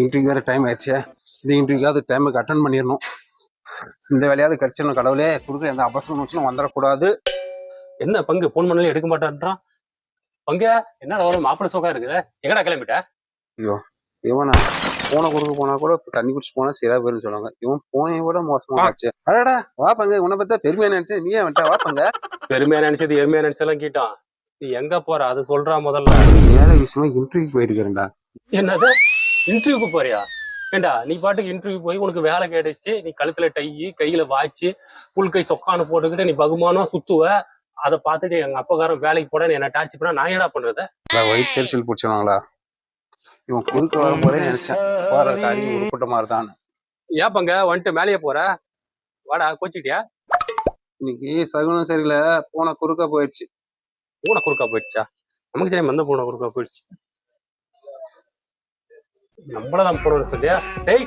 Interview வேறு time ஆயிடுச்சு. இந்த இன்டர்வியூக்காவது டைமுக்கு அட்டன் பண்ணிடணும். இந்த வேலையாவது கிடைச்சிடணும். கடவுளே கொடுக்க எந்த அவசரம் வச்சுன்னு வந்துடக்கூடாது. என்ன பங்கு போன் பண்ணாலும் எடுக்க மாட்டான்றான். பங்க என்ன வரும் மாப்பிள்ள சோக்கா இருக்குது, எங்கடா கிளம்பிட்ட? ஐயோ இவனா போனை கொடுக்க போனா கூட தண்ணி குடிச்சு போனா சரியா போயிருன்னு சொல்லுவாங்க. இவன் போனை விட மோசமா ஆச்சு. அடடா வா பங்க, உன்னை பத்தா பெருமையா நினைச்சு நீயே வந்துட்டா. வா பங்க. பெருமையா நினைச்சது எருமையா நினைச்செல்லாம் கேட்டான். நீ எங்க போற அது சொல்றா முதல்ல. ஏழை விஷயமா இன்டர்வியூக்கு போயிட்டு இருக்கிறேன்டா. என்னது இன்டர்வியூக்கு போறியா? ஏண்டா நீ பாட்டுக்கு இன்டர்வியூ போய் உனக்கு வேலை கிடைச்சு, நீ கழுத்துல டை கையில வாய்ச்சி புல் கை சொக்கானு போட்டுக்கிட்டு நீ பகுமானமா சுத்துவ. அதை பார்த்துட்டு எங்க அப்பகாரம் வேலைக்கு போட என்ன டார்ச் பண்ணா நான் என்ன பண்றது? வயிற்று தெரிச்சல் பிடிச்சவங்களா? இவன் குறுக்க வரும்போதே நினைச்சேன் போற காரியம் உருப்பட்ட மாதிரிதான். ஏன் பங்க வந்துட்டு மேலேயே போற? வாடா கோச்சிட்டியா? இன்னைக்கு சகுனம் சரியில்லை, போன குறுக்க போயிடுச்சு. பூனை குறுக்கா போயிடுச்சா? நமக்கு தெரியும் எந்த பூனை குறுக்கா போயிடுச்சு. நம்மளதான் போறோம்னு சொல்லியா? டேய்